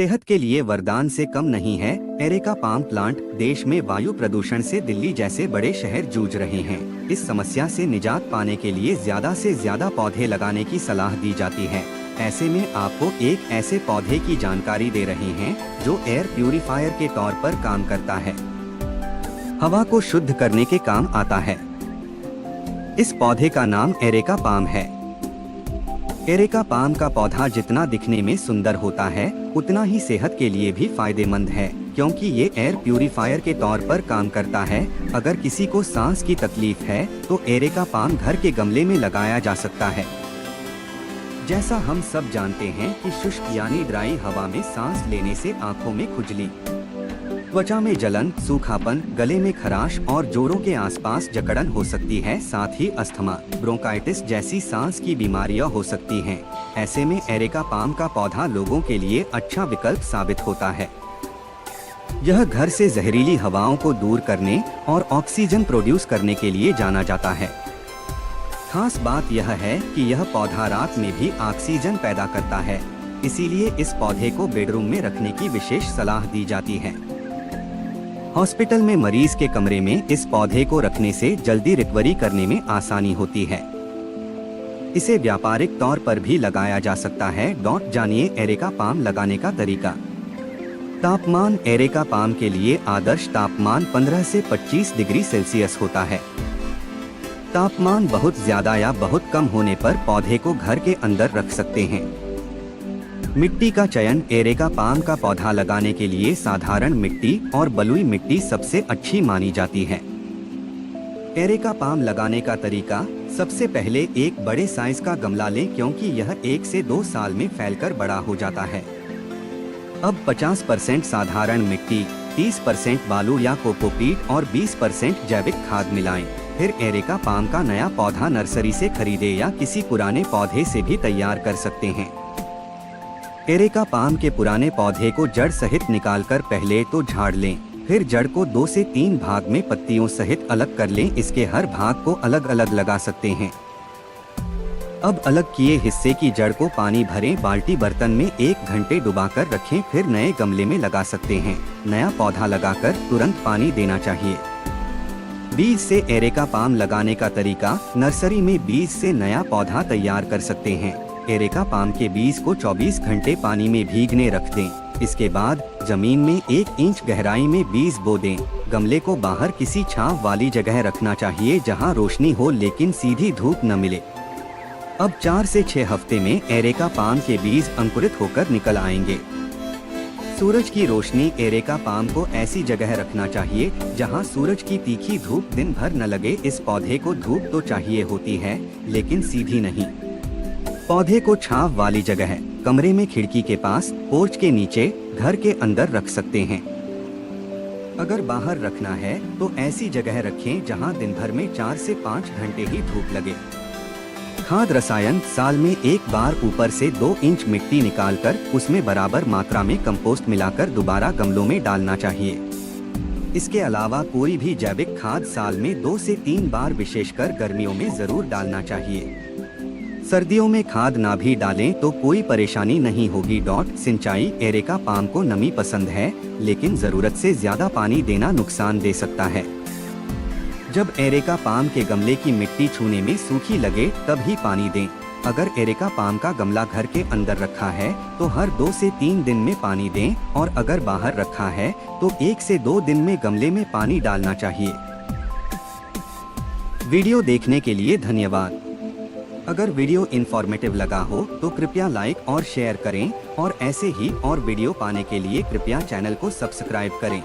सेहत के लिए वरदान से कम नहीं है। एरेका पाम प्लांट देश में वायु प्रदूषण से दिल्ली जैसे बड़े शहर जूझ रहे हैं। इस समस्या से निजात पाने के लिए ज्यादा से ज्यादा पौधे लगाने की सलाह दी जाती है। ऐसे में आपको एक ऐसे पौधे की जानकारी दे रहे हैं जो एयर प्यूरिफायर के तौर पर काम करता है, हवा को शुद्ध करने के काम आता है। इस पौधे का नाम एरेका पाम है। एरेका पाम का पौधा जितना दिखने में सुंदर होता है उतना ही सेहत के लिए भी फायदेमंद है, क्योंकि ये एयर प्यूरिफायर के तौर पर काम करता है। अगर किसी को सांस की तकलीफ है तो एरेका पाम घर के गमले में लगाया जा सकता है। जैसा हम सब जानते हैं कि शुष्क यानी ड्राई हवा में सांस लेने से आंखों में खुजली, त्वचा में जलन, सूखापन, गले में खराश और जोड़ों के आसपास जकड़न हो सकती है। साथ ही अस्थमा, ब्रोंकाइटिस जैसी सांस की बीमारियां हो सकती हैं। ऐसे में एरेका पाम का पौधा लोगों के लिए अच्छा विकल्प साबित होता है। यह घर से जहरीली हवाओं को दूर करने और ऑक्सीजन प्रोड्यूस करने के लिए जाना जाता है। खास बात यह है कि यह पौधा रात में भी ऑक्सीजन पैदा करता है, इसीलिए इस पौधे को बेडरूम में रखने की विशेष सलाह दी जाती है। हॉस्पिटल में मरीज के कमरे में इस पौधे को रखने से जल्दी रिकवरी करने में आसानी होती है। इसे व्यापारिक तौर पर भी लगाया जा सकता है। जानिए एरेका पाम लगाने का तरीका। तापमान। एरेका पाम के लिए आदर्श तापमान 15 से 25 डिग्री सेल्सियस होता है। तापमान बहुत ज्यादा या बहुत कम होने पर पौधे को घर के अंदर रख सकते हैं। मिट्टी का चयन। एरेका पाम का पौधा लगाने के लिए साधारण मिट्टी और बलुई मिट्टी सबसे अच्छी मानी जाती है। एरेका पाम लगाने का तरीका। सबसे पहले एक बड़े साइज का गमला लें, क्योंकि यह 1 से 2 साल में फैलकर बड़ा हो जाता है। अब 50% साधारण मिट्टी, 30% बालू या कोकोपीट और 20% जैविक खाद मिलाएं। फिर एरेका पाम का नया पौधा नर्सरी से खरीदे या किसी पुराने पौधे से भी तैयार कर सकते हैं। एरेका पाम के पुराने पौधे को जड़ सहित निकालकर पहले तो झाड़ लें, फिर जड़ को 2 से 3 भाग में पत्तियों सहित अलग कर लें। इसके हर भाग को अलग अलग लगा सकते हैं। अब अलग किए हिस्से की जड़ को पानी भरे बाल्टी बर्तन में 1 घंटे डुबाकर रखें, फिर नए गमले में लगा सकते हैं। नया पौधा लगाकर तुरंत पानी देना चाहिए। बीज से एरेका पाम लगाने का तरीका। नर्सरी में बीज से नया पौधा तैयार कर सकते हैं। एरेका पाम के बीज को 24 घंटे पानी में भीगने रख दें। इसके बाद जमीन में 1 इंच गहराई में बीज बो दें। गमले को बाहर किसी छांव वाली जगह रखना चाहिए जहां रोशनी हो लेकिन सीधी धूप न मिले। अब 4 से 6 हफ्ते में एरेका पाम के बीज अंकुरित होकर निकल आएंगे। सूरज की रोशनी। एरेका पाम को ऐसी जगह रखना चाहिए जहां सूरज की तीखी धूप दिन भर न लगे। इस पौधे को धूप तो चाहिए होती है, लेकिन सीधी नहीं। पौधे को छांव वाली जगह, कमरे में खिड़की के पास, पोर्च के नीचे, घर के अंदर रख सकते हैं। अगर बाहर रखना है तो ऐसी जगह रखें जहां दिन भर में 4 से 5 घंटे ही धूप लगे। खाद रसायन। साल में 1 बार ऊपर से 2 इंच मिट्टी निकालकर उसमें बराबर मात्रा में कंपोस्ट मिलाकर दोबारा गमलों में डालना चाहिए। इसके अलावा कोई भी जैविक खाद साल में 2 से 3 बार, विशेषकर गर्मियों में जरूर डालना चाहिए। सर्दियों में खाद ना भी डालें तो कोई परेशानी नहीं होगी। सिंचाई। एरेका पाम को नमी पसंद है, लेकिन जरूरत से ज्यादा पानी देना नुकसान दे सकता है। जब एरेका पाम के गमले की मिट्टी छूने में सूखी लगे तब ही पानी दें। अगर एरेका पाम का गमला घर के अंदर रखा है तो हर 2 से 3 दिन में पानी दें, और अगर बाहर रखा है तो 1 से 2 दिन में गमले में पानी डालना चाहिए। वीडियो देखने के लिए धन्यवाद। अगर वीडियो इन्फॉर्मेटिव लगा हो तो कृपया लाइक और शेयर करें, और ऐसे ही और वीडियो पाने के लिए कृपया चैनल को सब्सक्राइब करें।